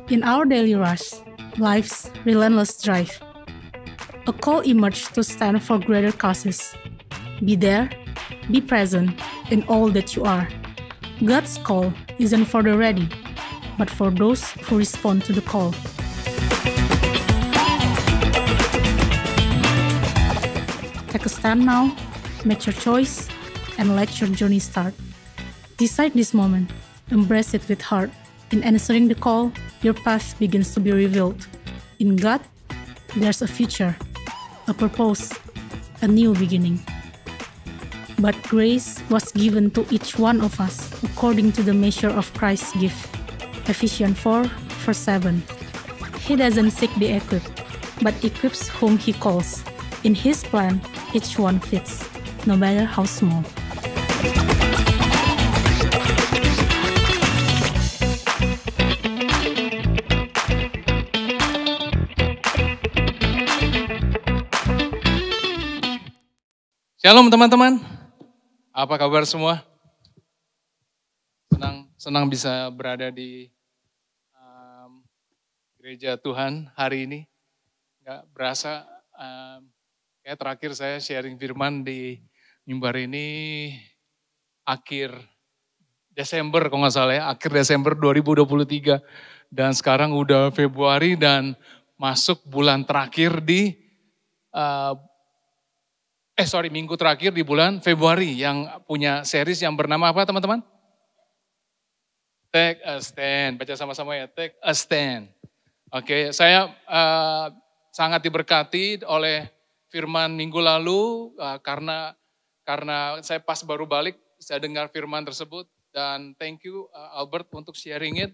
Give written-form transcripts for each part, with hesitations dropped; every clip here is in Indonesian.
In our daily rush, life's relentless drive, a call emerged to stand for greater causes. Be there, be present in all that you are. God's call isn't for the ready, but for those who respond to the call. Take a stand now, make your choice, and let your journey start. Decide this moment, embrace it with heart. In answering the call, your path begins to be revealed. In God, there's a future, a purpose, a new beginning. But grace was given to each one of us according to the measure of Christ's gift. Ephesians 4, verse 7. He doesn't seek the equipped, but equips whom He calls. In His plan, each one fits, no matter how small. Shalom teman-teman, apa kabar semua? Senang bisa berada di gereja Tuhan hari ini. Gak berasa, kayak terakhir saya sharing firman di mimbar ini akhir Desember kalau nggak salah ya, akhir Desember 2023. Dan sekarang udah Februari dan masuk bulan terakhir di minggu terakhir di bulan Februari yang punya series yang bernama apa teman-teman? Take a Stand, baca sama-sama ya, Take a Stand. Oke, saya sangat diberkati oleh firman minggu lalu karena saya pas baru balik, saya dengar firman tersebut dan thank you Albert untuk sharing it.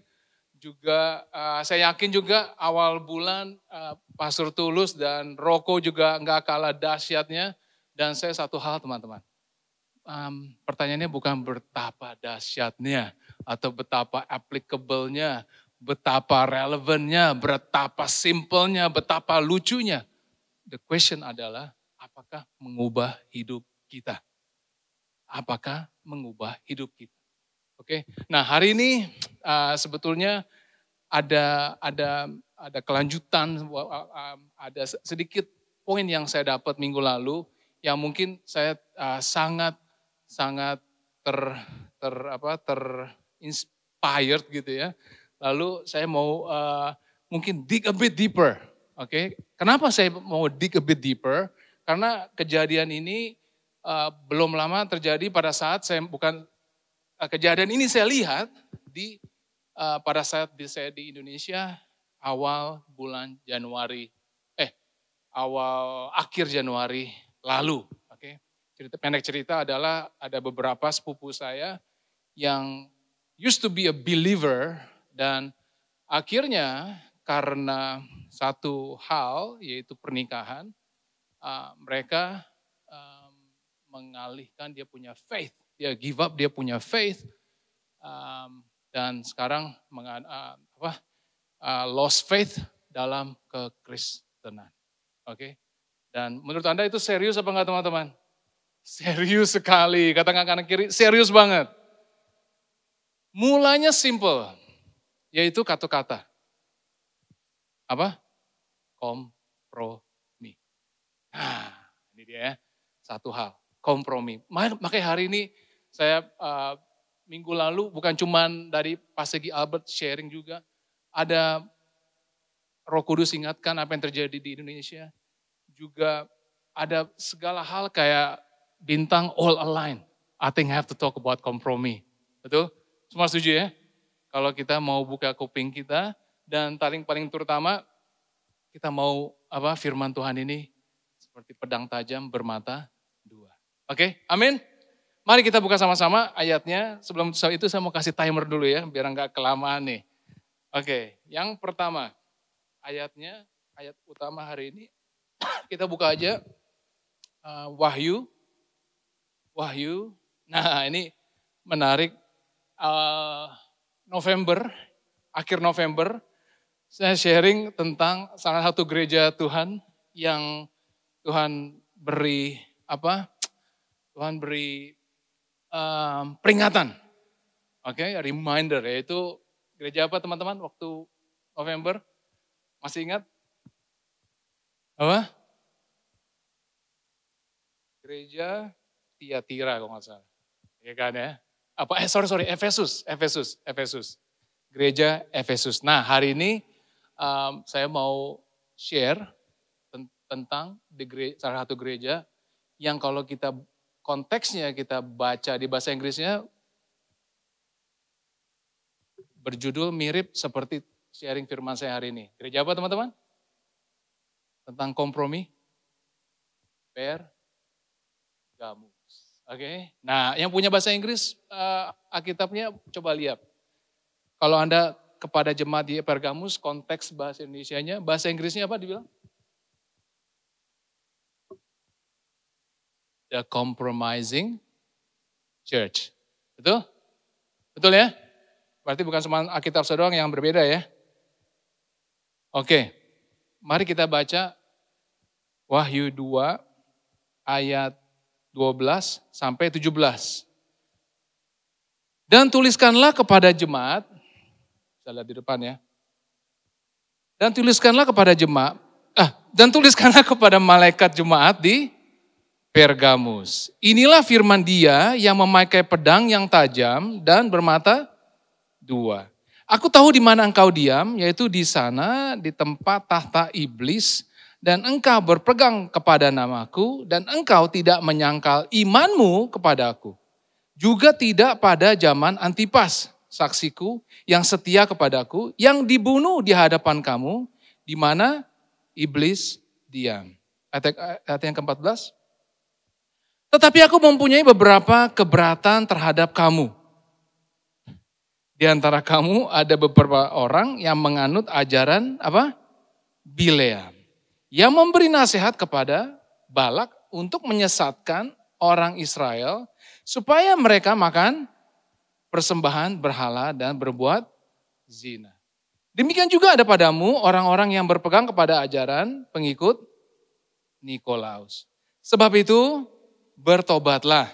Juga saya yakin juga awal bulan Pastor Tulus dan Roko juga nggak kalah dahsyatnya. Dan saya satu hal teman-teman, pertanyaannya bukan betapa dahsyatnya atau betapa applicable-nya, betapa relevannya, betapa simpelnya, betapa lucunya. The question adalah apakah mengubah hidup kita? Apakah mengubah hidup kita? Oke. Nah, hari ini sebetulnya ada kelanjutan, ada sedikit poin yang saya dapat minggu lalu yang mungkin saya sangat terinspired gitu ya. Lalu saya mau mungkin dig a bit deeper. Oke. Kenapa saya mau dig a bit deeper? Karena kejadian ini belum lama terjadi pada saat kejadian ini saya lihat pada saat saya di Indonesia awal bulan Januari, akhir Januari lalu. Oke. Pendek cerita adalah ada beberapa sepupu saya yang used to be a believer dan akhirnya karena satu hal yaitu pernikahan, mereka mengalihkan dia punya faith, dia give up dia punya faith dan sekarang lost faith dalam kekristenan. Oke. Dan menurut Anda itu serius apa enggak teman-teman? Serius sekali, katakan kanan kiri, serius banget. Mulanya simple, yaitu kata-kata. Apa? Kompromi. Nah, ini dia ya, satu hal, kompromi. Makanya hari ini saya minggu lalu bukan cuma dari Pastor Albert sharing juga, ada Roh Kudus ingatkan apa yang terjadi di Indonesia. Juga ada segala hal kayak bintang all align. I think I have to talk about kompromi. Betul? Semua setuju ya? Kalau kita mau buka kuping kita dan paling terutama kita mau firman Tuhan ini seperti pedang tajam bermata dua. Oke, amin. Mari kita buka sama-sama ayatnya. Sebelum itu saya mau kasih timer dulu ya biar enggak kelamaan nih. Oke, yang pertama ayat utama hari ini. Kita buka aja Wahyu. Nah ini menarik. Akhir November, saya sharing tentang salah satu gereja Tuhan yang Tuhan beri peringatan. Oke, reminder yaitu gereja apa teman-teman? Waktu November? Masih ingat? Apa? Gereja Tiatira kalau nggak salah. Ya kan ya? Sorry, Efesus. Gereja Efesus. Nah, hari ini saya mau share tentang salah satu gereja yang kalau kita konteksnya kita baca di bahasa Inggrisnya berjudul mirip seperti sharing firman saya hari ini. Gereja apa teman-teman? Tentang kompromi. Pergamus. Oke. Nah, yang punya bahasa Inggris Alkitabnya coba lihat. Kalau Anda kepada jemaat di Pergamus, konteks bahasa Indonesianya, bahasa Inggrisnya apa dibilang? The Compromising Church. Betul? Betul ya? Berarti bukan cuma Alkitab doang yang berbeda ya. Oke, mari kita baca Wahyu 2 ayat 12 sampai 17. Dan tuliskanlah kepada jemaat, saya lihat di depan ya. Dan tuliskanlah kepada malaikat jemaat di Pergamus. Inilah firman Dia yang memakai pedang yang tajam dan bermata dua. Aku tahu di mana engkau diam, yaitu di sana di tempat tahta iblis, dan engkau berpegang kepada namaku, dan engkau tidak menyangkal imanmu kepadaku. Juga tidak pada zaman Antipas, saksiku yang setia kepadaku, yang dibunuh di hadapan kamu, di mana iblis diam. Ayat yang ke-14. Tetapi aku mempunyai beberapa keberatan terhadap kamu. Di antara kamu ada beberapa orang yang menganut ajaran Bileam. Yang memberi nasihat kepada Balak untuk menyesatkan orang Israel supaya mereka makan persembahan berhala dan berbuat zina. Demikian juga ada padamu orang-orang yang berpegang kepada ajaran pengikut Nikolaus. Sebab itu bertobatlah.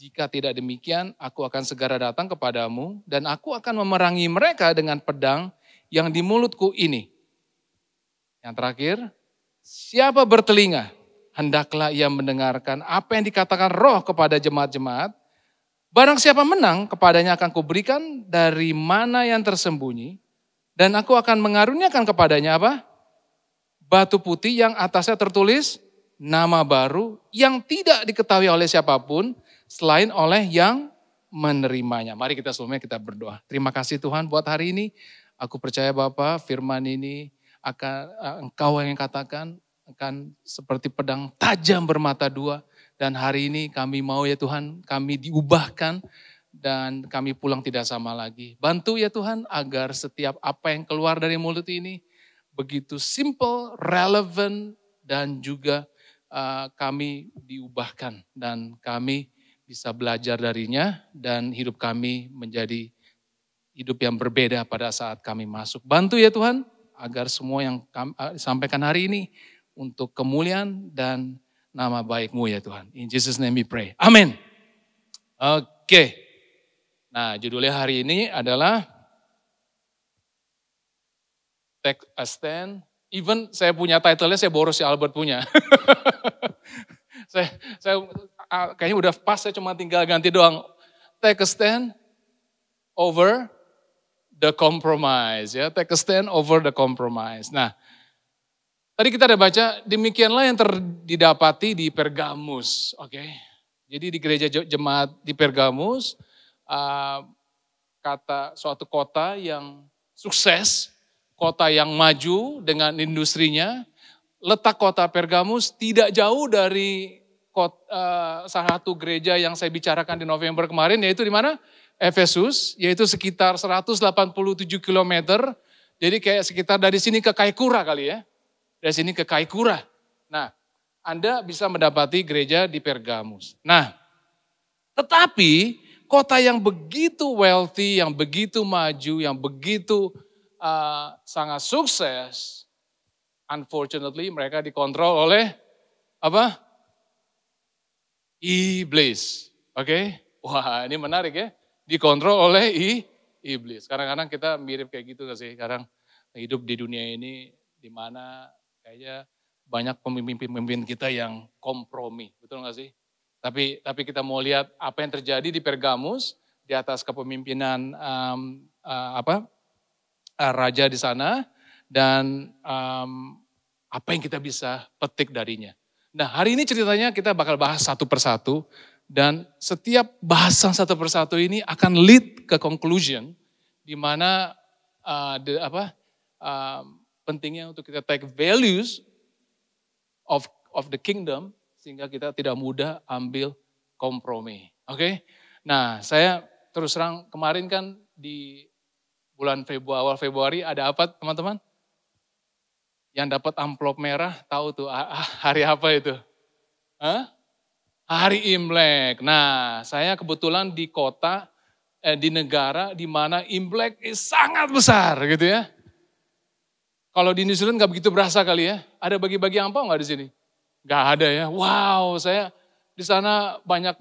Jika tidak demikian, aku akan segera datang kepadamu dan aku akan memerangi mereka dengan pedang yang di mulutku ini. Yang terakhir, siapa bertelinga, hendaklah ia mendengarkan apa yang dikatakan Roh kepada jemaat-jemaat. Barang siapa menang, kepadanya akan kuberikan dari mana yang tersembunyi, dan aku akan mengaruniakan kepadanya batu putih yang atasnya tertulis nama baru yang tidak diketahui oleh siapapun selain oleh yang menerimanya. Mari kita sebelumnya kita berdoa. Terima kasih Tuhan buat hari ini. Aku percaya Bapa firman ini akan Engkau yang katakan akan seperti pedang tajam bermata dua. Dan hari ini kami mau ya Tuhan, kami diubahkan dan kami pulang tidak sama lagi. Bantu ya Tuhan agar setiap apa yang keluar dari mulut ini begitu simple, relevan dan juga kami diubahkan dan kami bisa belajar darinya dan hidup kami menjadi hidup yang berbeda pada saat kami masuk. Bantu ya Tuhan agar semua yang kami sampaikan hari ini untuk kemuliaan dan nama baik-Mu ya Tuhan. In Jesus name we pray. Amin. Oke. Nah, judulnya hari ini adalah Take a Stand. Even saya punya title-nya, saya boros si Albert punya. saya kayaknya udah pas, saya cuma tinggal ganti doang. Take a stand over the compromise. Ya, take a stand over the compromise. Nah, tadi kita ada baca, demikianlah yang didapati di Pergamus. Oke. Jadi di gereja jemaat di Pergamus, kata suatu kota yang sukses, kota yang maju dengan industrinya. Letak kota Pergamus tidak jauh dari salah satu gereja yang saya bicarakan di November kemarin, yaitu di mana? Efesus, yaitu sekitar 187 km. Jadi kayak sekitar dari sini ke Kaikoura kali ya. Dari sini ke Kaikoura. Nah, Anda bisa mendapati gereja di Pergamus. Nah, tetapi kota yang begitu wealthy, yang begitu maju, yang begitu sangat sukses, unfortunately mereka dikontrol oleh iblis. Oke? Wah, ini menarik ya. Dikontrol oleh iblis. Kadang-kadang kita mirip kayak gitu gak sih? Kadang hidup di dunia ini di mana kayaknya banyak pemimpin-pemimpin kita yang kompromi, betul nggak sih? Tapi kita mau lihat apa yang terjadi di Pergamus di atas kepemimpinan raja di sana dan apa yang kita bisa petik darinya. Nah, hari ini ceritanya kita bakal bahas satu persatu dan setiap bahasan satu persatu ini akan lead ke conclusion di mana pentingnya untuk kita take values of the kingdom sehingga kita tidak mudah ambil kompromi. Oke? Nah, saya terus terang kemarin kan di bulan awal Februari ada apa teman-teman? Yang dapat amplop merah, tahu tuh hari apa itu? Hari Imlek. Nah, saya kebetulan di kota, di negara di mana Imlek sangat besar gitu ya. Kalau di New Zealand nggak begitu berasa kali ya. Ada bagi-bagi angpau nggak di sini? Nggak ada ya. Wow, saya di sana banyak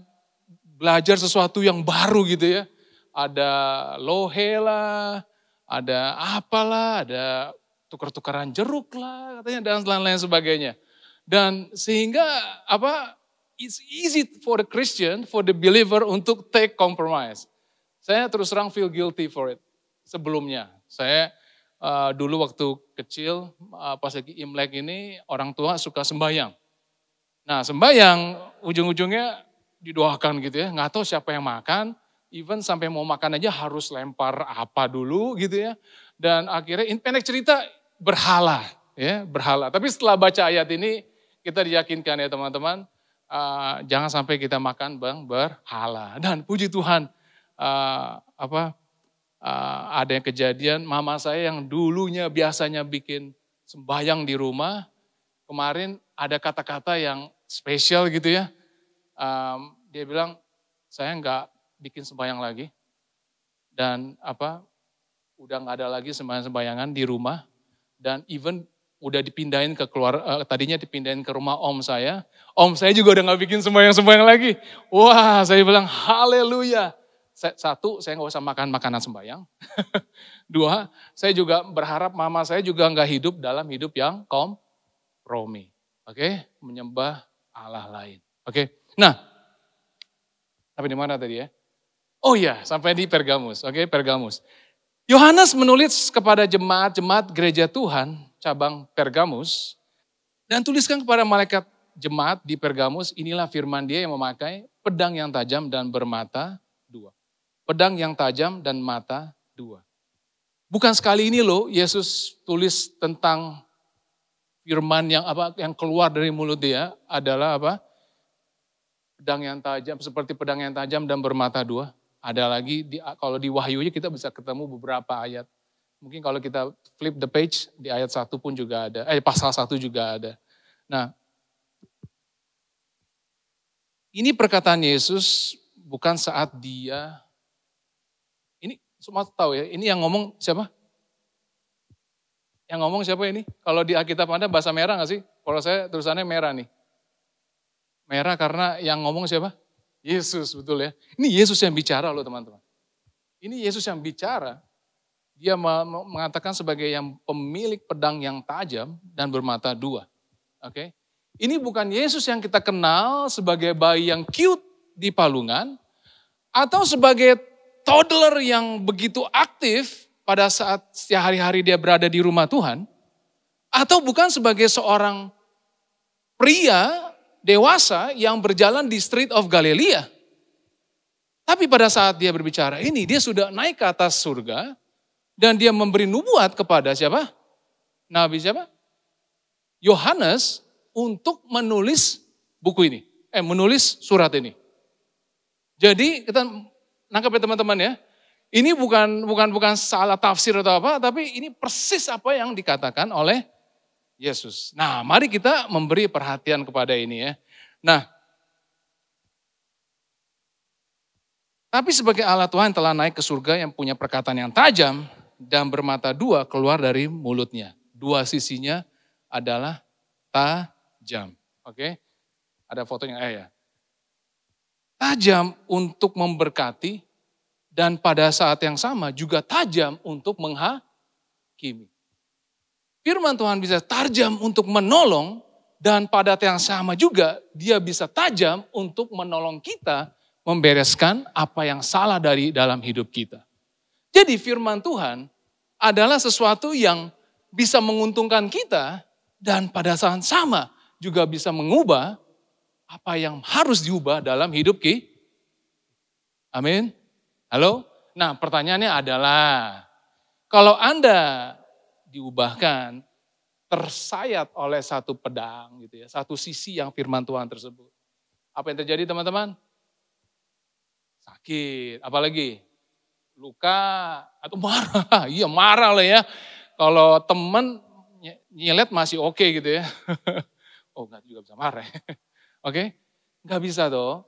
belajar sesuatu yang baru gitu ya. Ada lohe lah, ada apalah, ada tukar-tukaran jeruk lah katanya dan lain-lain sebagainya. Dan sehingga it's easy for the Christian, for the believer untuk take compromise. Saya terus terang feel guilty for it. Sebelumnya, saya dulu waktu kecil pas lagi Imlek ini orang tua suka sembahyang. Nah sembahyang ujung-ujungnya didoakan gitu ya, nggak tahu siapa yang makan. Even sampai mau makan aja harus lempar apa dulu gitu ya. Dan akhirnya pendek cerita berhala ya, berhala. Tapi setelah baca ayat ini kita diyakinkan ya teman-teman, jangan sampai kita makan berhala. Dan puji Tuhan ada yang kejadian mama saya yang dulunya biasanya bikin sembahyang di rumah, kemarin ada kata-kata yang spesial gitu ya. Dia bilang saya nggak bikin sembahyang lagi dan udah nggak ada lagi sembahyang-sembayangan di rumah dan even udah dipindahin ke tadinya dipindahin ke rumah om saya juga udah nggak bikin sembahyang lagi. Wah, saya bilang haleluya. Satu, saya nggak usah makan makanan sembahyang. Dua, saya juga berharap mama saya juga nggak hidup dalam hidup yang kompromi. Oke, menyembah Allah lain. Oke, nah, sampai di mana tadi ya? Oh iya, sampai di Pergamus. Oke, Pergamus. Yohanes menulis kepada jemaat-jemaat gereja Tuhan, cabang Pergamus, dan tuliskan kepada malaikat jemaat di Pergamus, inilah firman dia yang memakai pedang yang tajam dan bermata dua. Pedang yang tajam dan mata dua. Bukan sekali ini loh Yesus tulis tentang firman yang keluar dari mulut dia adalah pedang yang tajam, seperti pedang yang tajam dan bermata dua. Ada lagi, kalau di Wahyu kita bisa ketemu beberapa ayat. Mungkin kalau kita flip the page, di ayat 1 pun juga ada, pasal 1 juga ada. Nah, ini perkataan Yesus bukan saat dia, ini semua tahu ya, ini yang ngomong siapa? Yang ngomong siapa ini? Kalau di Alkitab Anda bahasa merah gak sih? Kalau saya tulisannya merah nih. Merah karena yang ngomong siapa? Yesus, betul ya. Ini Yesus yang bicara loh teman-teman. Ini Yesus yang bicara. Dia mengatakan sebagai yang pemilik pedang yang tajam dan bermata dua. Oke. Ini bukan Yesus yang kita kenal sebagai bayi yang cute di palungan. Atau sebagai toddler yang begitu aktif pada saat setiap hari-hari dia berada di rumah Tuhan. Atau bukan sebagai seorang pria dewasa yang berjalan di Street of Galilea. Tapi pada saat dia berbicara ini, dia sudah naik ke atas surga dan dia memberi nubuat kepada siapa? Nabi siapa? Yohanes untuk menulis buku ini. Menulis surat ini. Jadi kita nangkap ya teman-teman ya. Ini bukan salah tafsir atau apa, tapi ini persis apa yang dikatakan oleh Yesus. Nah, mari kita memberi perhatian kepada ini ya. Nah, tapi sebagai Allah Tuhan telah naik ke surga yang punya perkataan yang tajam dan bermata dua keluar dari mulutnya. Dua sisinya adalah tajam. Oke? Ada fotonya ya. Tajam untuk memberkati dan pada saat yang sama juga tajam untuk menghakimi. Firman Tuhan bisa tajam untuk menolong, dan pada yang sama juga dia bisa tajam untuk menolong kita membereskan apa yang salah dari dalam hidup kita. Jadi firman Tuhan adalah sesuatu yang bisa menguntungkan kita dan pada saat sama juga bisa mengubah apa yang harus diubah dalam hidup kita. Amin. Halo? Nah, pertanyaannya adalah, kalau Anda diubahkan, tersayat oleh satu pedang gitu ya, satu sisi yang firman Tuhan tersebut. Apa yang terjadi teman-teman? Sakit, apalagi? Luka atau marah. Iya marah lah ya. Kalau teman nyilet masih oke gitu ya. Oh enggak juga bisa marah. Oke? Enggak bisa toh.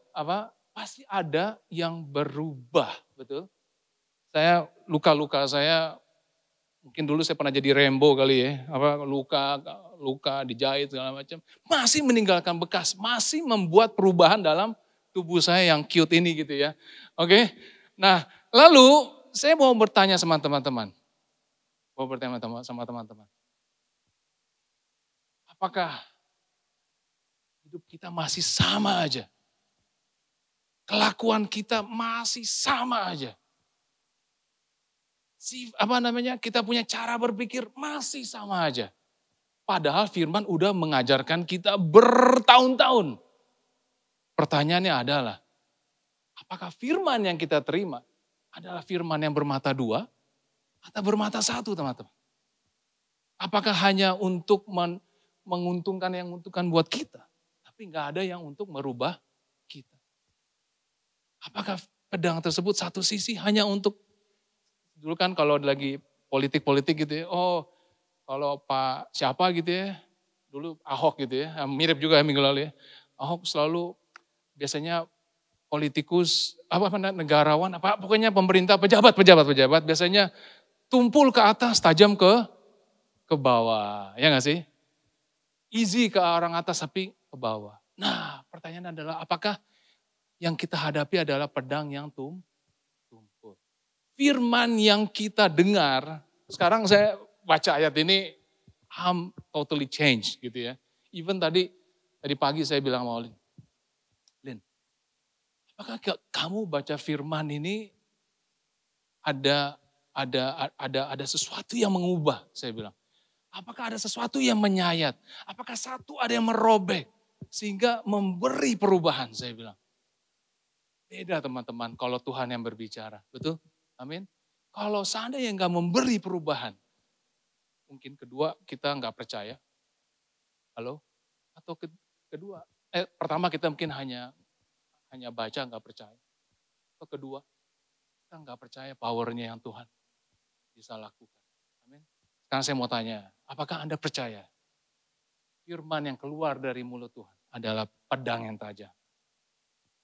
Pasti ada yang berubah, betul? Saya luka-luka saya, mungkin dulu saya pernah jadi Rambo kali ya, luka dijahit segala macam, masih meninggalkan bekas, masih membuat perubahan dalam tubuh saya yang cute ini gitu ya. Oke. Nah, lalu saya mau bertanya sama teman-teman. Apakah hidup kita masih sama aja? Kelakuan kita masih sama aja? Kita punya cara berpikir masih sama aja. Padahal firman udah mengajarkan kita bertahun-tahun. Pertanyaannya adalah, apakah firman yang kita terima adalah firman yang bermata dua atau bermata satu, teman-teman? Apakah hanya untuk menguntungkan yang menguntungkan buat kita, tapi nggak ada yang untuk merubah kita? Apakah pedang tersebut satu sisi hanya untuk, dulu kan kalau lagi politik-politik gitu ya, oh kalau Pak siapa gitu ya, dulu Ahok gitu ya, mirip juga minggu lalu ya. Ahok selalu biasanya politikus, negarawan, pokoknya pemerintah, pejabat biasanya tumpul ke atas, tajam ke bawah, ya nggak sih? Easy ke orang atas tapi ke bawah. Nah, pertanyaan adalah apakah yang kita hadapi adalah pedang yang tumpul? Firman yang kita dengar, sekarang saya baca ayat ini, I'm totally changed gitu ya. Even tadi pagi saya bilang sama Lin, apakah kamu baca firman ini ada sesuatu yang mengubah? Saya bilang, apakah ada sesuatu yang menyayat? Apakah ada yang merobek sehingga memberi perubahan? Saya bilang, beda teman-teman kalau Tuhan yang berbicara, betul? Amin. Kalau seandainya nggak memberi perubahan, mungkin kedua kita nggak percaya. Halo? Atau kedua, pertama kita mungkin hanya baca nggak percaya. Atau kedua, kita nggak percaya powernya yang Tuhan bisa lakukan. Amin. Sekarang saya mau tanya, apakah Anda percaya firman yang keluar dari mulut Tuhan adalah pedang yang tajam?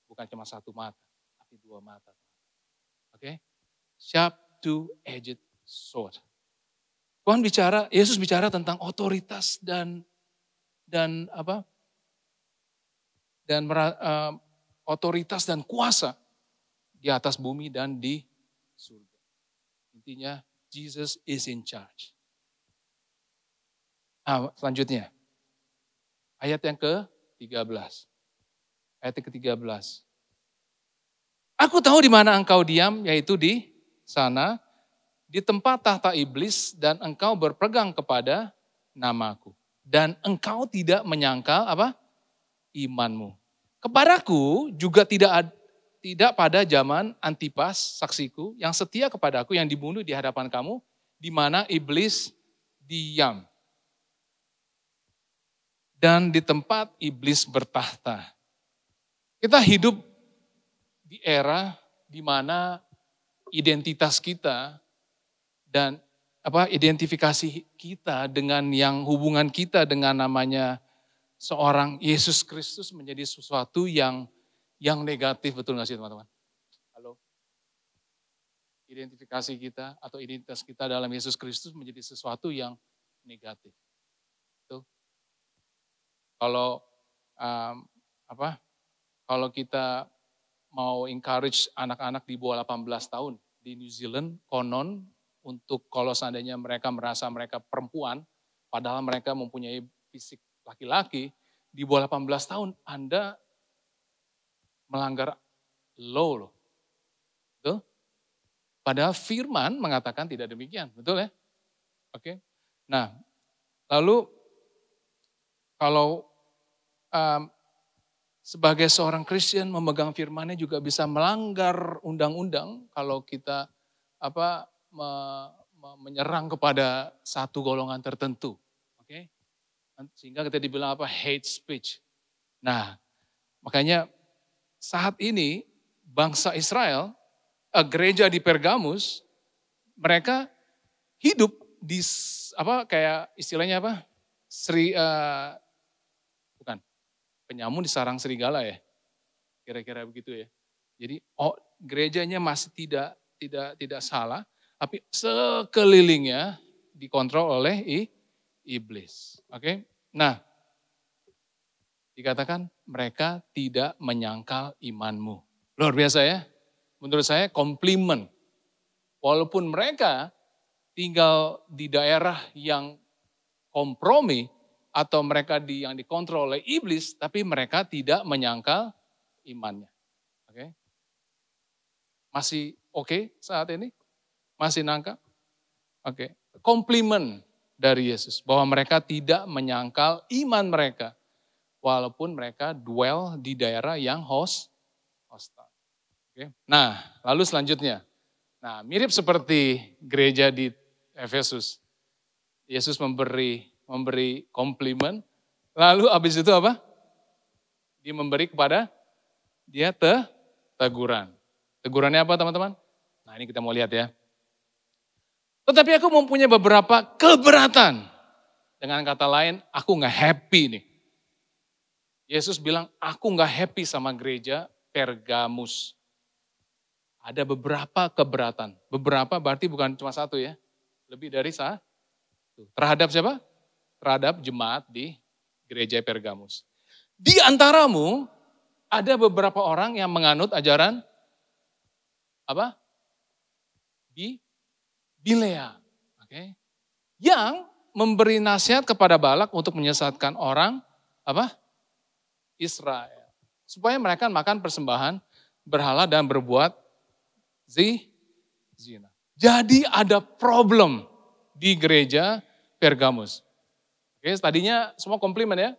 Bukan cuma satu mata, tapi dua mata. Oke? Sharp two-edged sword. Yesus bicara tentang otoritas dan otoritas dan kuasa di atas bumi dan di surga. Intinya Jesus is in charge. Selanjutnya ayat yang ke-13. Ayat yang ke-13. Aku tahu di mana engkau diam, yaitu di sana, di tempat tahta iblis, dan engkau berpegang kepada namaku. Dan engkau tidak menyangkal imanmu. Kepadaku juga tidak pada zaman Antipas, saksiku, yang setia kepadaku, yang dibunuh di hadapan kamu, di mana iblis diam. Dan di tempat iblis bertahta. Kita hidup di era di mana identitas kita dan identifikasi kita dengan yang hubungan kita dengan namanya seorang Yesus Kristus menjadi sesuatu yang negatif, betul nggak sih teman-teman? Halo? Identifikasi kita atau identitas kita dalam Yesus Kristus menjadi sesuatu yang negatif. Tuh. Kalau kalau kita mau encourage anak-anak di bawah 18 tahun di New Zealand, konon untuk kalau seandainya mereka merasa mereka perempuan, padahal mereka mempunyai fisik laki-laki, di bawah 18 tahun Anda melanggar law loh. Betul? Padahal firman mengatakan tidak demikian, betul ya? Oke. Nah, lalu kalau sebagai seorang Kristen memegang firman-Nya juga bisa melanggar undang-undang kalau kita menyerang kepada satu golongan tertentu. Oke? Sehingga kita dibilang hate speech. Nah, makanya saat ini bangsa Israel, gereja di Pergamus, mereka hidup di kayak istilahnya bukan penyamun di sarang serigala ya, kira-kira begitu ya. Jadi gerejanya masih tidak salah, tapi sekelilingnya dikontrol oleh iblis. Oke, nah dikatakan mereka tidak menyangkal imanmu. Luar biasa ya. Menurut saya komplimen. Walaupun mereka tinggal di daerah yang kompromi atau mereka yang dikontrol oleh iblis, tapi mereka tidak menyangkal imannya. Oke. Masih oke saat ini? Masih nangkap? Oke. Komplimen dari Yesus bahwa mereka tidak menyangkal iman mereka. Walaupun mereka dwell di daerah yang hostile. Oke. Nah, lalu selanjutnya. Nah, mirip seperti gereja di Efesus. Yesus memberi komplimen. Lalu habis itu apa? Dia memberi kepada dia teguran. Tegurannya apa teman-teman? Nah, ini kita mau lihat ya. Tetapi aku mempunyai beberapa keberatan. Dengan kata lain, aku gak happy nih. Yesus bilang, aku gak happy sama gereja Pergamus. Ada beberapa keberatan. Beberapa berarti bukan cuma satu ya. Lebih dari satu. Terhadap siapa? Terhadap jemaat di gereja Pergamus. Di antaramu ada beberapa orang yang menganut ajaran apa? Bilea. Oke. Yang memberi nasihat kepada Balak untuk menyesatkan orang apa? Israel. Supaya mereka makan persembahan berhala dan berbuat zina. Jadi ada problem di gereja Pergamus. Oke, tadinya semua komplimen ya.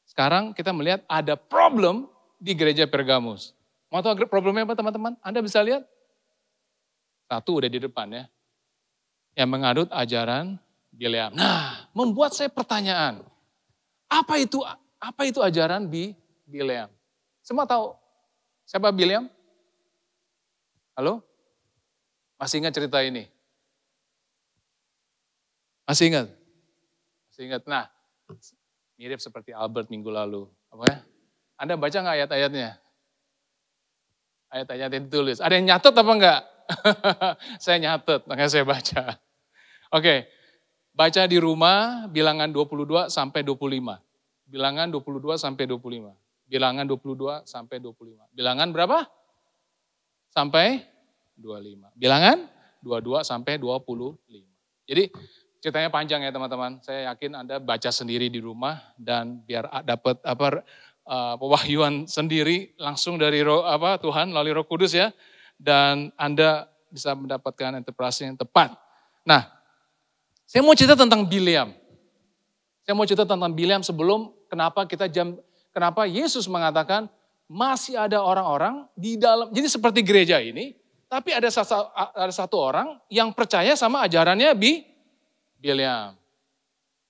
Sekarang kita melihat ada problem di gereja Pergamus. Mau tahu problemnya apa teman-teman? Anda bisa lihat? Satu udah di depan ya. Yang mengadut ajaran Bileam. Nah, membuat saya pertanyaan. Apa itu ajaran Bileam? Semua tahu siapa Bileam? Halo? Masih ingat cerita ini? Masih ingat? Masih ingat? Nah, mirip seperti Albert minggu lalu. Apa ya? Anda baca nggak ayat-ayatnya? Ayat-ayat yang ditulis. Ada yang nyatet apa enggak? Saya nyatet, makanya saya baca. Oke, baca di rumah bilangan 22 sampai 25. Bilangan 22 sampai 25. Bilangan 22 sampai 25. Bilangan berapa? Sampai 25. Bilangan 22 sampai 25. Jadi ceritanya panjang ya teman-teman. Saya yakin Anda baca sendiri di rumah dan biar dapat pewahyuan sendiri langsung dari Tuhan melalui Roh Kudus ya. Dan Anda bisa mendapatkan interpretasi yang tepat. Nah, saya mau cerita tentang Bileam. Saya mau cerita tentang Bileam sebelum kenapa Yesus mengatakan masih ada orang-orang di dalam, jadi seperti gereja ini, tapi ada satu orang yang percaya sama ajarannya Bileam.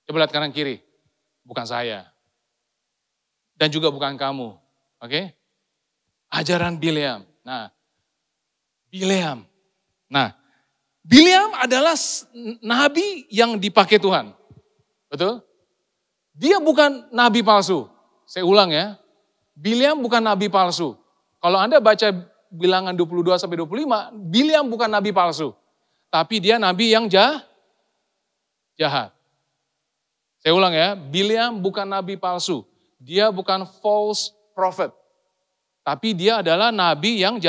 Coba lihat kanan kiri, bukan saya. Dan juga bukan kamu, oke? Ajaran Bileam. Nah, Bileam adalah nabi yang dipakai Tuhan. Betul? Dia bukan nabi palsu. Saya ulang ya. Bileam bukan nabi palsu. Kalau Anda baca bilangan 22 sampai 25, Bileam bukan nabi palsu. Tapi dia nabi yang jahat. Saya ulang ya, Bileam bukan nabi palsu. Dia bukan false prophet. Tapi dia adalah nabi yang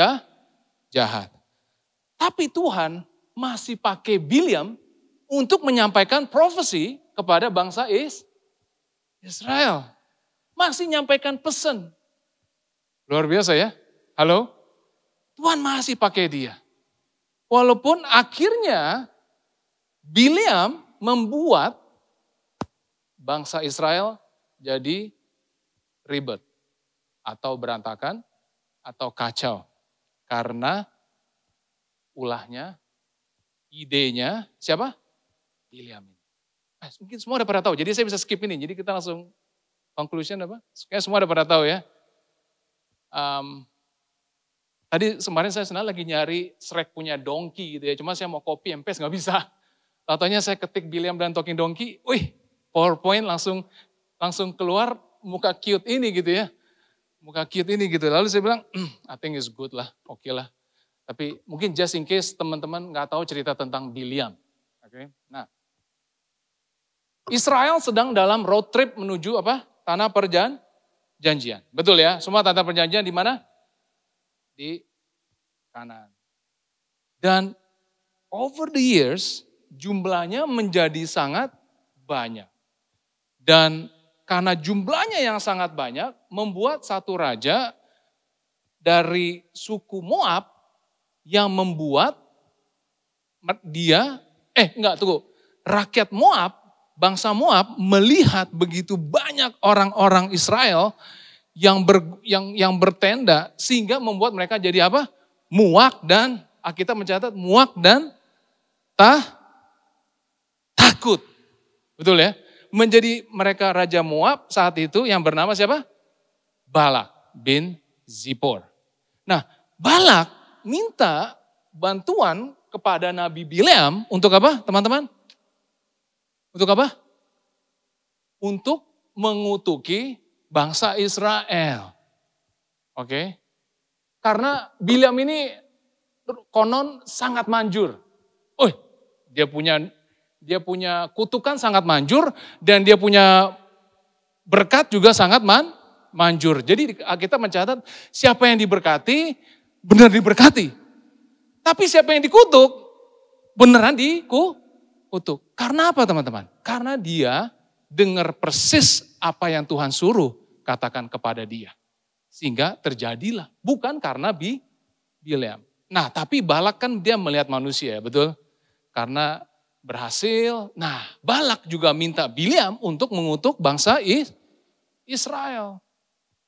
jahat. Tapi Tuhan masih pakai Bileam untuk menyampaikan prophecy kepada bangsa Israel. Masih nyampaikan pesan. Luar biasa ya. Halo? Tuhan masih pakai dia. Walaupun akhirnya Bileam membuat bangsa Israel jadi ribet. Atau berantakan, atau kacau. Karena ulahnya, idenya, siapa? Bileam. Mungkin semua udah pada tahu, jadi saya bisa skip ini. Jadi kita langsung conclusion apa? Kayaknya semua udah pada tahu ya. Tadi kemarin saya sebenarnya lagi nyari Shrek punya donkey gitu ya. Cuma saya mau copy and paste nggak bisa. Tatonya saya ketik Bileam dan talking donkey, wih PowerPoint langsung keluar muka cute ini gitu ya. Muka cute ini gitu. Lalu saya bilang, I think it's good lah, oke lah. Tapi mungkin just in case teman-teman nggak tahu cerita tentang Bileam. Oke. Nah, Israel sedang dalam road trip menuju apa? Tanah perjanjian. Betul ya? Semua tanah perjanjian di mana? Di Kanaan. Dan over the years jumlahnya menjadi sangat banyak. Dan karena jumlahnya yang sangat banyak membuat satu raja dari suku Moab yang membuat dia, rakyat Moab, bangsa Moab melihat begitu banyak orang-orang Israel yang bertenda sehingga membuat mereka jadi apa? Muak dan kita mencatat muak dan takut. Betul ya? Menjadi mereka Raja Moab saat itu yang bernama siapa? Balak bin Zippor. Nah, Balak minta bantuan kepada Nabi Bileam untuk apa teman-teman? Untuk apa? Untuk mengutuki bangsa Israel. Oke. Karena Bileam ini konon sangat manjur. Dia punya kutukan sangat manjur dan dia punya berkat juga sangat manjur. Jadi kita mencatat siapa yang diberkati benar diberkati. Tapi siapa yang dikutuk beneran dikutuk. Karena apa teman-teman? Karena dia dengar persis apa yang Tuhan suruh katakan kepada dia. Sehingga terjadilah. Bukan karena Bileam. Nah tapi Balak kan dia melihat manusia ya betul. Karena berhasil. Nah Balak juga minta Bileam untuk mengutuk bangsa Israel.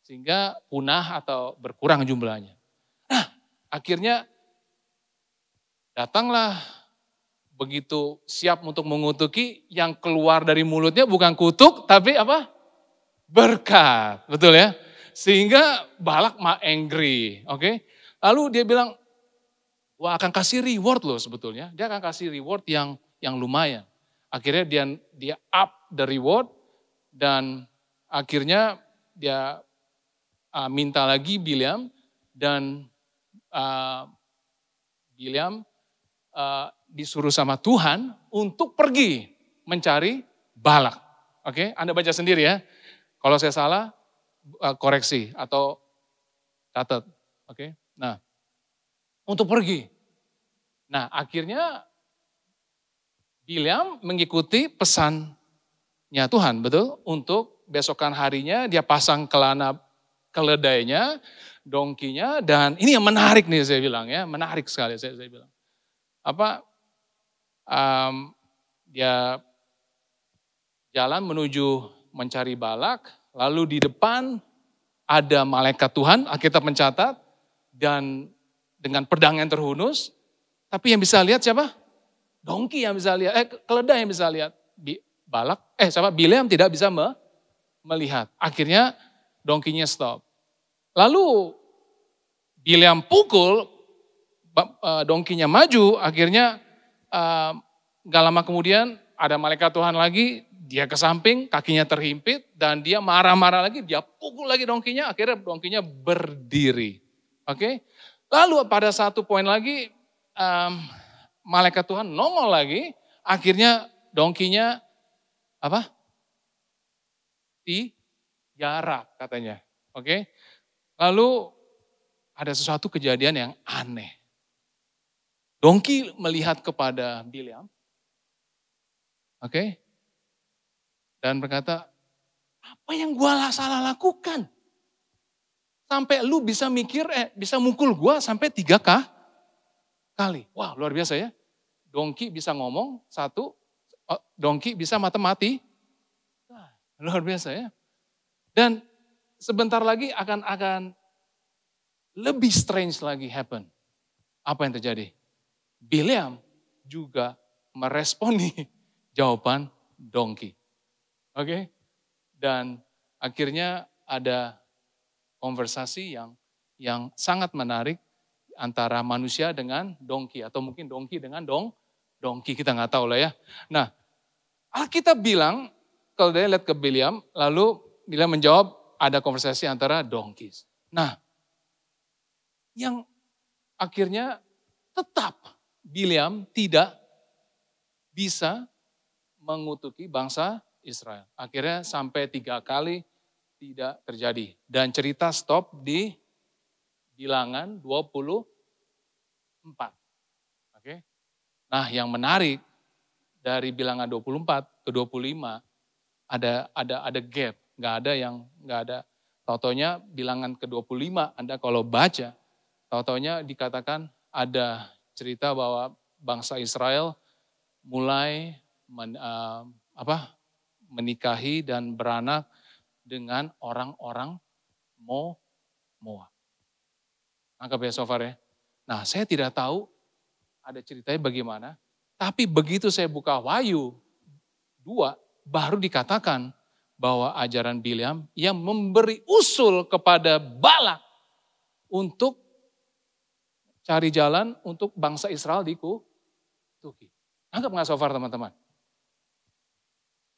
Sehingga punah atau berkurang jumlahnya. Nah akhirnya datanglah begitu siap untuk mengutuki yang keluar dari mulutnya bukan kutuk tapi apa? Berkat. Betul ya? Sehingga Balak angry. Oke? Lalu dia bilang, wah akan kasih reward loh sebetulnya. Dia akan kasih reward yang lumayan. Akhirnya dia up the reward dan akhirnya dia minta lagi Bileam dan Bileam disuruh sama Tuhan untuk pergi mencari Balak. Oke, Anda baca sendiri ya. Kalau saya salah koreksi atau catat. Oke. Nah, untuk pergi. Nah, akhirnya Bileam mengikuti pesannya Tuhan, betul? Untuk besokan harinya dia pasang keledainya, dongkinya, dan ini yang menarik nih saya bilang ya, menarik sekali saya bilang. Dia jalan menuju mencari Balak, lalu di depan ada malaikat Tuhan, Alkitab mencatat, dan dengan pedang yang terhunus, tapi yang bisa lihat siapa? Dongki yang bisa lihat, keledai yang bisa lihat. Bileam tidak bisa melihat. Akhirnya dongkinya stop. Lalu Bileam pukul, dongkinya maju, akhirnya gak lama kemudian ada malaikat Tuhan lagi, dia ke samping, kakinya terhimpit, dan dia marah-marah lagi, dia pukul lagi dongkinya, akhirnya dongkinya berdiri. Oke? Lalu pada satu poin lagi, malaikat Tuhan nongol lagi, akhirnya dongkinya dijarak katanya. Oke? Lalu ada sesuatu kejadian yang aneh. Dongki melihat kepada Bileam. Oke? Dan berkata, apa yang gue salah lakukan? Sampai lu bisa bisa mukul gue sampai 3 kali. Wah, luar biasa ya. Dongki bisa ngomong, 1, dongki bisa mati. Nah, luar biasa ya. Dan sebentar lagi akan lebih strange lagi happen. Apa yang terjadi? Bileam juga meresponi jawaban dongki. Oke? Dan akhirnya ada konversasi yang sangat menarik antara manusia dengan dongki, atau mungkin dongki dengan dongki, kita nggak tahu lah ya. Nah, Alkitab bilang, kalau dia lihat ke Bileam, lalu Bileam menjawab ada konversasi antara dongki. Nah, yang akhirnya tetap Bileam tidak bisa mengutuki bangsa Israel. Akhirnya sampai 3 kali tidak terjadi. Dan cerita stop di Bilangan 24. Oke. Nah, yang menarik dari Bilangan 24 ke 25 ada gap, nggak ada. Tautonya Bilangan ke 25 Anda kalau baca, tautonya dikatakan ada cerita bahwa bangsa Israel mulai menikahi dan beranak dengan orang-orang Moab. Anggap ya so far ya. Nah, saya tidak tahu ada ceritanya bagaimana, tapi begitu saya buka Wahyu 2, baru dikatakan bahwa ajaran Bileam yang memberi usul kepada Balak untuk cari jalan untuk bangsa Israel dikutuki. Anggap nggak so far teman-teman?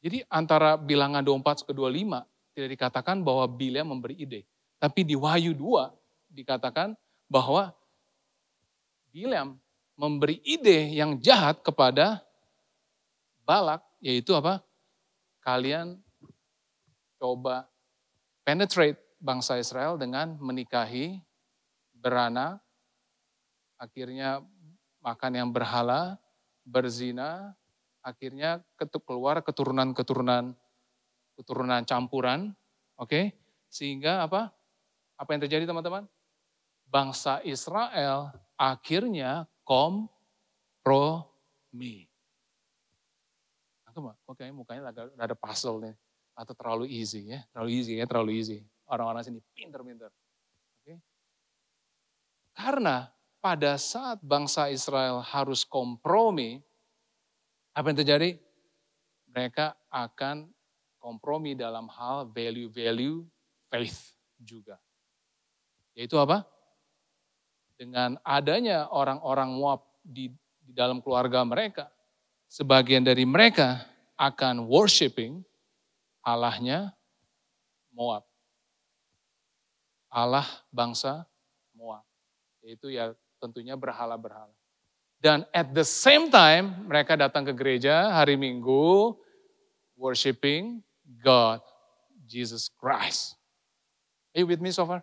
Jadi antara Bilangan 24 ke 25 tidak dikatakan bahwa Bileam memberi ide. Tapi di Wahyu 2 dikatakan bahwa Bileam memberi ide yang jahat kepada Balak, yaitu apa? Kalian coba penetrate bangsa Israel dengan menikahi, beranak, akhirnya makan yang berhala, berzina, akhirnya keluar keturunan campuran, oke? Sehingga apa? Apa yang terjadi teman-teman? Bangsa Israel akhirnya kompromi. Kok kayaknya mukanya ada puzzle nih. Atau terlalu easy ya, terlalu easy. Orang-orang sini pinter-pinter. Oke? Karena pada saat bangsa Israel harus kompromi, apa yang terjadi? Mereka akan kompromi dalam hal value faith juga. Yaitu apa? Dengan adanya orang-orang Moab di dalam keluarga mereka, sebagian dari mereka akan worshiping Allahnya Moab. Allah bangsa Moab. Yaitu ya tentunya berhala-berhala. Dan at the same time mereka datang ke gereja hari Minggu worshiping God, Jesus Christ. Are you with me so far?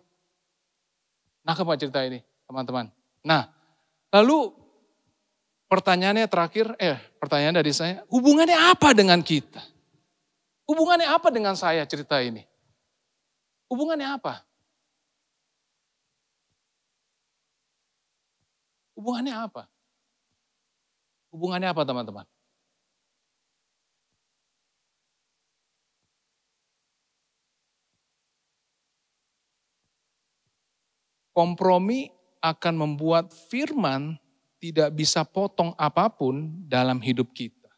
Nah, apa cerita ini teman-teman? Nah, lalu pertanyaannya terakhir, pertanyaan dari saya, hubungannya apa dengan kita? Hubungannya apa dengan saya cerita ini? Hubungannya apa? Hubungannya apa? Hubungannya apa teman-teman? Kompromi akan membuat firman tidak bisa potong apapun dalam hidup kita.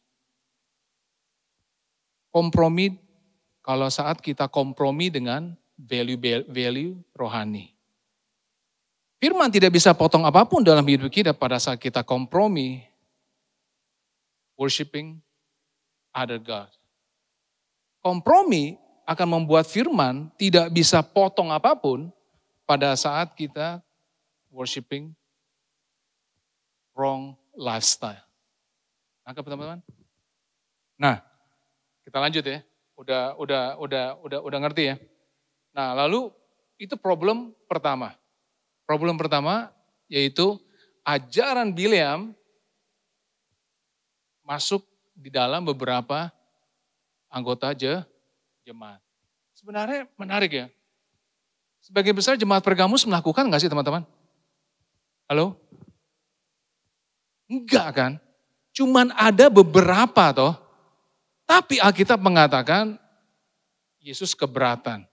Kompromi kalau saat kita kompromi dengan value rohani. Firman tidak bisa potong apapun dalam hidup kita pada saat kita kompromi worshiping other God. Kompromi akan membuat firman tidak bisa potong apapun pada saat kita worshiping wrong lifestyle. Nangkep teman-teman? Nah, kita lanjut ya. Udah ngerti ya. Nah, lalu itu problem pertama. Problem pertama yaitu ajaran Bileam masuk di dalam beberapa anggota jemaat. Sebenarnya menarik ya. Sebagian besar jemaat Pergamus melakukan nggak sih teman-teman? Halo? Enggak kan? Cuman ada beberapa toh. Tapi Alkitab mengatakan Yesus keberatan.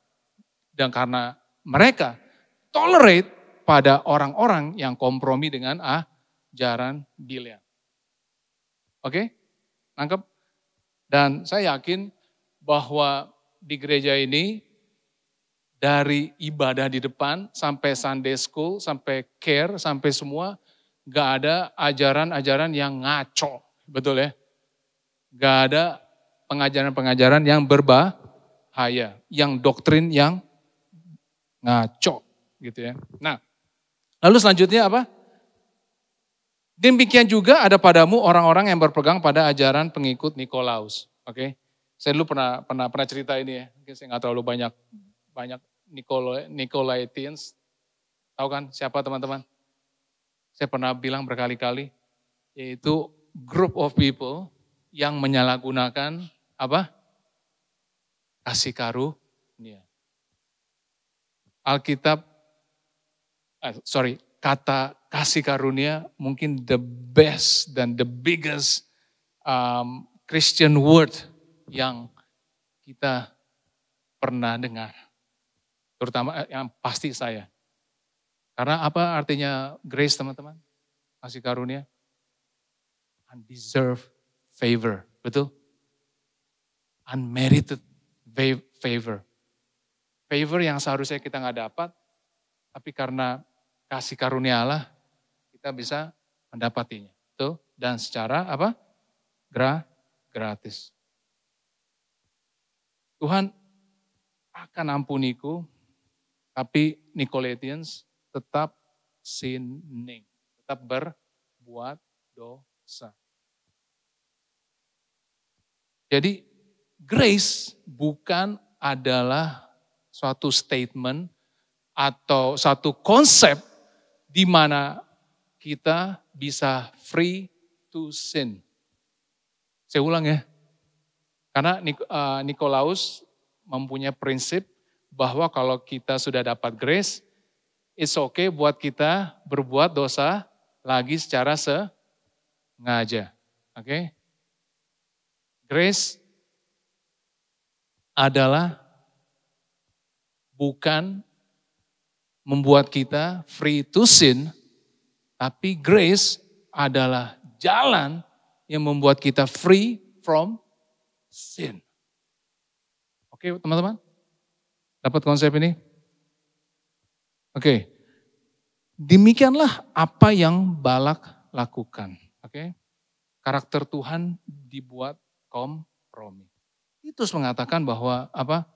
Dan karena mereka tolerate pada orang-orang yang kompromi dengan ajaran Bileam. Oke? Nangkep? Dan saya yakin bahwa di gereja ini dari ibadah di depan sampai Sunday School, sampai care, sampai semua gak ada ajaran-ajaran yang ngaco. Betul ya? Gak ada pengajaran-pengajaran yang berbahaya, yang doktrin yang ngaco gitu ya. Nah, lalu selanjutnya apa? Demikian juga ada padamu orang-orang yang berpegang pada ajaran pengikut Nikolaus. Oke, saya dulu pernah cerita ini ya. Mungkin saya nggak terlalu banyak Nicolaitans. Tahu kan siapa teman-teman? Saya pernah bilang berkali-kali, yaitu group of people yang menyalahgunakan apa? Kasih karunia. Alkitab, kata kasih karunia mungkin the best dan the biggest Christian word yang kita pernah dengar. Terutama yang pasti saya. Karena apa artinya grace teman-teman? Kasih karunia. Undeserved favor, betul? Unmerited favor. Favor yang seharusnya kita nggak dapat, tapi karena kasih karunia Allah, kita bisa mendapatinya. Betul? Dan secara apa? Gratis. Tuhan akan ampuniku, tapi Nicolaitans tetap sinning, tetap berbuat dosa. Jadi grace bukan adalah suatu statement atau satu konsep di mana kita bisa free to sin. Saya ulang ya, karena Nikolaus mempunyai prinsip bahwa kalau kita sudah dapat grace, it's okay buat kita berbuat dosa lagi secara sengaja. Oke? Grace adalah bukan membuat kita free to sin, tapi grace adalah jalan yang membuat kita free from sin. Oke teman-teman? Dapat konsep ini? Oke. Demikianlah apa yang Balak lakukan. Oke. Karakter Tuhan dibuat kompromi. Titus mengatakan bahwa apa?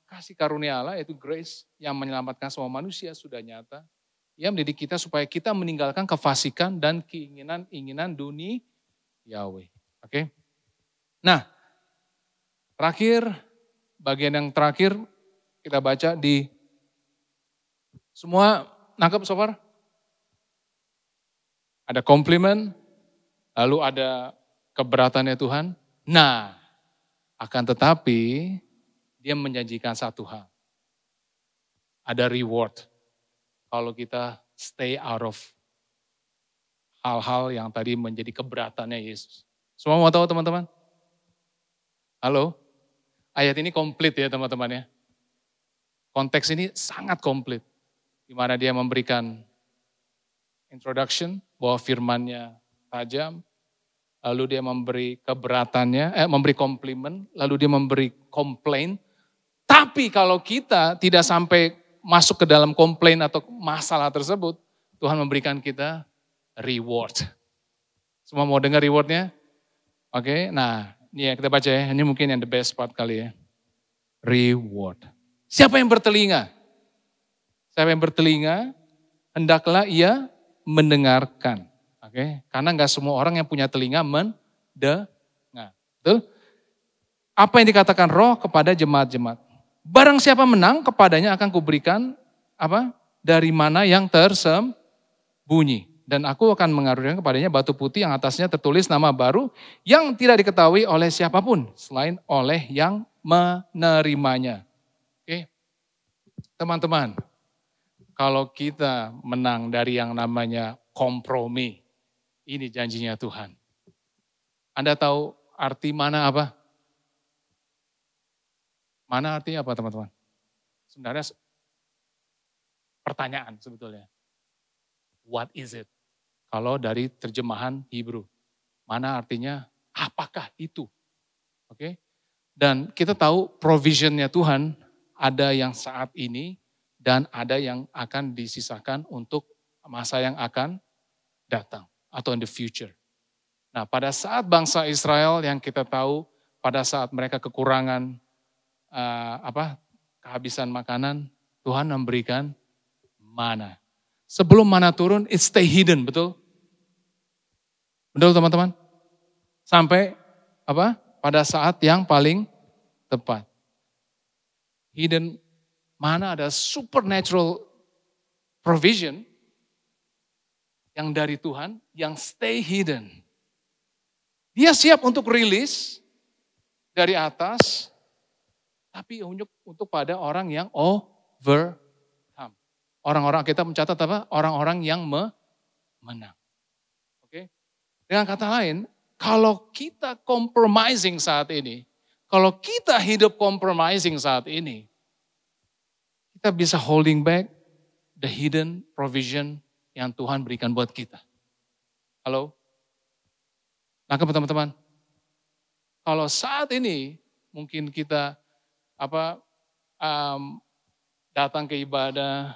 Kasih karunia Allah yaitu grace yang menyelamatkan semua manusia sudah nyata. Ia mendidik kita supaya kita meninggalkan kefasikan dan keinginan dunia Yahweh. Oke. Nah, bagian yang terakhir kita baca di semua nangkep so far? Ada komplimen, lalu ada keberatannya Tuhan. Nah, akan tetapi dia menjanjikan satu hal. Ada reward kalau kita stay out of hal-hal yang tadi menjadi keberatannya Yesus. Semua mau tahu teman-teman? Halo? Ayat ini komplit ya teman-teman ya. Konteks ini sangat komplit. Di mana dia memberikan introduction bahwa firman-Nya tajam. Lalu dia memberi keberatannya, memberi komplimen. Lalu dia memberi komplain. Tapi kalau kita tidak sampai masuk ke dalam komplain atau masalah tersebut, Tuhan memberikan kita reward. Semua mau dengar rewardnya? Oke, nah ini ya kita baca ya. Ini mungkin yang the best part kali ya. Reward. Siapa yang bertelinga? Siapa yang bertelinga, hendaklah ia mendengarkan. Oke, karena enggak semua orang yang punya telinga mendengar. Betul? Apa yang dikatakan Roh kepada jemaat-jemaat? Barang siapa menang, kepadanya akan kuberikan apa? Dari mana yang tersembunyi. Dan aku akan mengaruniakan kepadanya batu putih yang atasnya tertulis nama baru yang tidak diketahui oleh siapapun selain oleh yang menerimanya. Oke, teman-teman, kalau kita menang dari yang namanya kompromi, ini janjinya Tuhan. Anda tahu arti mana apa? Mana artinya apa teman-teman? Sebenarnya pertanyaan sebetulnya. What is it? Kalau dari terjemahan Hebrew. Mana artinya apakah itu? Oke. Dan kita tahu provisionnya Tuhan ada yang saat ini dan ada yang akan disisakan untuk masa yang akan datang atau in the future. Nah, pada saat bangsa Israel yang kita tahu pada saat mereka kekurangan kehabisan makanan, Tuhan memberikan mana. Sebelum mana turun, it stay hidden, betul? Betul teman-teman? Sampai pada saat yang paling tepat. Hidden, mana ada supernatural provision yang dari Tuhan, yang stay hidden. Dia siap untuk rilis dari atas, tapi untuk pada orang yang overcome. Orang-orang, kita mencatat apa? Orang-orang yang menang. Oke? Dengan kata lain, kalau kita compromising saat ini, kalau kita hidup compromising saat ini, kita bisa holding back the hidden provision yang Tuhan berikan buat kita. Halo? Nah, teman-teman, kalau saat ini mungkin kita datang ke ibadah,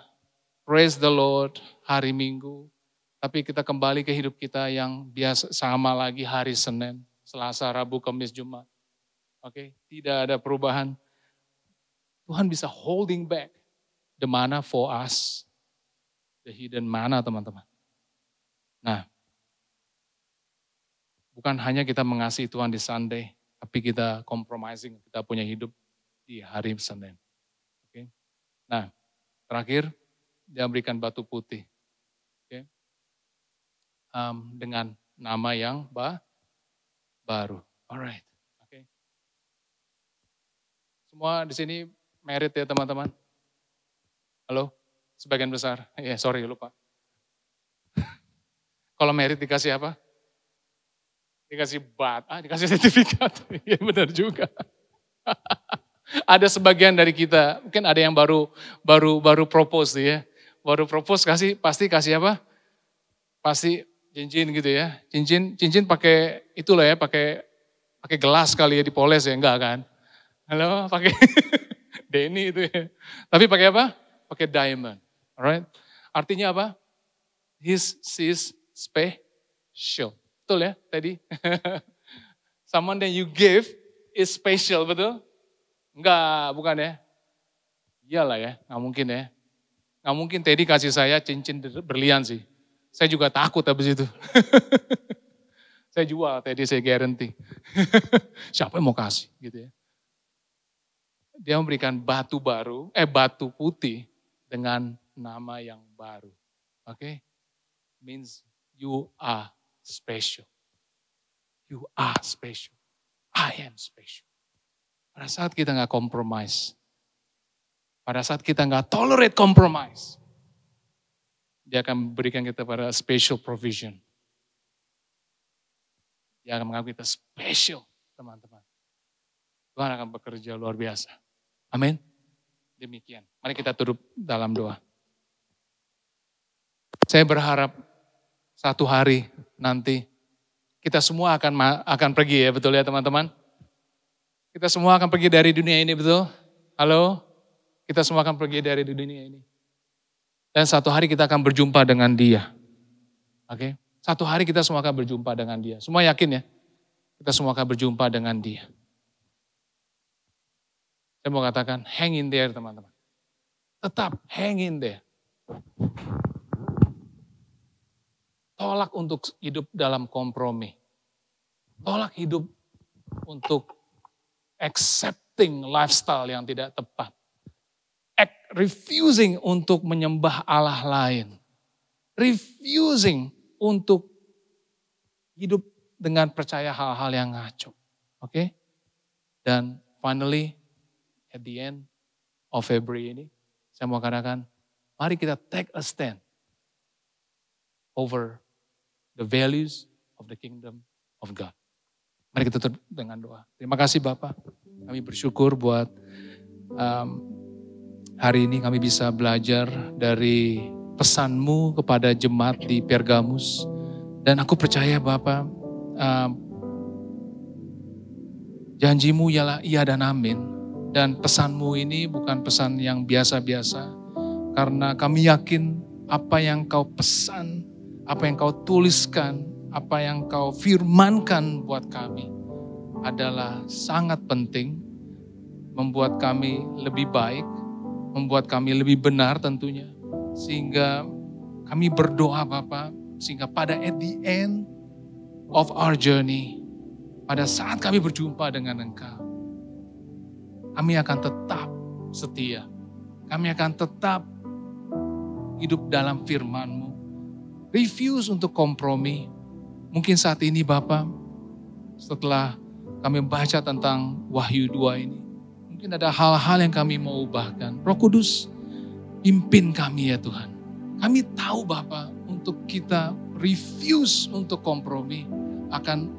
praise the Lord hari Minggu, tapi kita kembali ke hidup kita yang biasa sama lagi hari Senin, Selasa, Rabu, Kamis, Jumat. Oke, tidak ada perubahan. Tuhan bisa holding back the manna for us, the hidden manna, teman-teman. Nah, bukan hanya kita mengasihi Tuhan di Sunday, tapi kita compromising, kita punya hidup di hari Senin. Oke. Nah, terakhir, dia berikan batu putih. Okay. Dengan nama yang baru. Alright. Okay. Semua di sini married ya teman-teman? Halo? Sebagian besar? Sorry lupa. Kalau married dikasih apa? Dikasih dikasih sertifikat. Iya benar juga. Ada sebagian dari kita, mungkin ada yang baru propose ya. Baru propose pasti kasih apa? Pasti cincin gitu ya. Cincin pakai itulah ya, pakai gelas kali ya dipoles ya, enggak kan? Halo, pakai Denny itu ya. Tapi pakai apa? Pakai diamond. Alright? Artinya apa? His special. Betul ya tadi? Someone that you give is special, betul? Enggak, bukan ya? Iyalah ya, nggak mungkin ya. Nggak mungkin Teddy kasih saya cincin berlian sih. Saya juga takut habis itu. Saya jual Teddy, saya guarantee. Siapa yang mau kasih gitu ya. Dia memberikan batu putih dengan nama yang baru. Oke? Means you are special. You are special. I am special. Pada saat kita nggak compromise, pada saat kita nggak tolerate compromise, dia akan memberikan kita pada special provision. Dia akan menganggap kita special, teman-teman. Tuhan akan bekerja luar biasa. Amin. Demikian. Mari kita tunduk dalam doa. Saya berharap satu hari nanti kita semua akan pergi ya, betul ya teman-teman? Kita semua akan pergi dari dunia ini, betul? Halo? Kita semua akan pergi dari dunia ini. Dan satu hari kita akan berjumpa dengan Dia. Oke? Satu hari kita semua akan berjumpa dengan Dia. Semua yakin ya? Kita semua akan berjumpa dengan Dia. Saya mau katakan, hang in there teman-teman. Tetap hang in there. Tolak untuk hidup dalam kompromi. Tolak hidup untuk accepting lifestyle yang tidak tepat. Refusing untuk menyembah Allah lain. Refusing untuk hidup dengan percaya hal-hal yang ngaco. Oke? Dan finally, at the end of February ini, saya mau katakan, mari kita take a stand over the values of the kingdom of God. Mari kita tutup dengan doa. Terima kasih Bapak. Kami bersyukur buat hari ini kami bisa belajar dari pesan-Mu kepada jemaat di Pergamus. Dan aku percaya Bapak, janji-Mu ialah iya dan amin. Dan pesan-Mu ini bukan pesan yang biasa-biasa. Karena kami yakin apa yang Kau pesan, apa yang Kau tuliskan, apa yang Kau firmankan buat kami adalah sangat penting, membuat kami lebih baik, membuat kami lebih benar tentunya. Sehingga kami berdoa Bapak, sehingga pada at the end of our journey, pada saat kami berjumpa dengan Engkau, kami akan tetap setia. Kami akan tetap hidup dalam firman-Mu. Refuse untuk kompromi. Mungkin saat ini Bapak, setelah kami baca tentang Wahyu 2 ini, mungkin ada hal-hal yang kami mau ubahkan. Roh Kudus, pimpin kami ya Tuhan. Kami tahu Bapak, untuk kita refuse untuk kompromi akan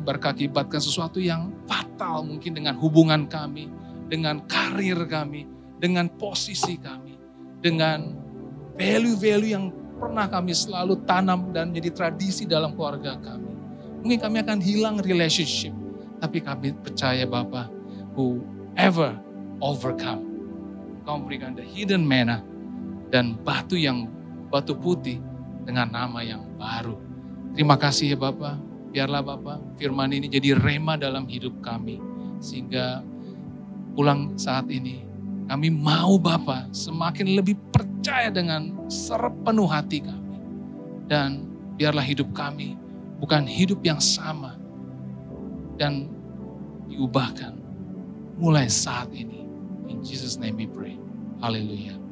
berakibatkan sesuatu yang fatal mungkin dengan hubungan kami, dengan karir kami, dengan posisi kami, dengan value-value yang pernah kami selalu tanam dan jadi tradisi dalam keluarga kami. Mungkin kami akan hilang relationship, tapi kami percaya Bapak, whoever overcome, Kau berikan the hidden manna dan batu putih dengan nama yang baru. Terima kasih ya Bapak, biarlah Bapak firman ini jadi rema dalam hidup kami, sehingga pulang saat ini kami mau Bapak semakin lebih percaya dengan sepenuh hati kami. Dan biarlah hidup kami bukan hidup yang sama dan diubahkan mulai saat ini. In Jesus name we pray. Hallelujah.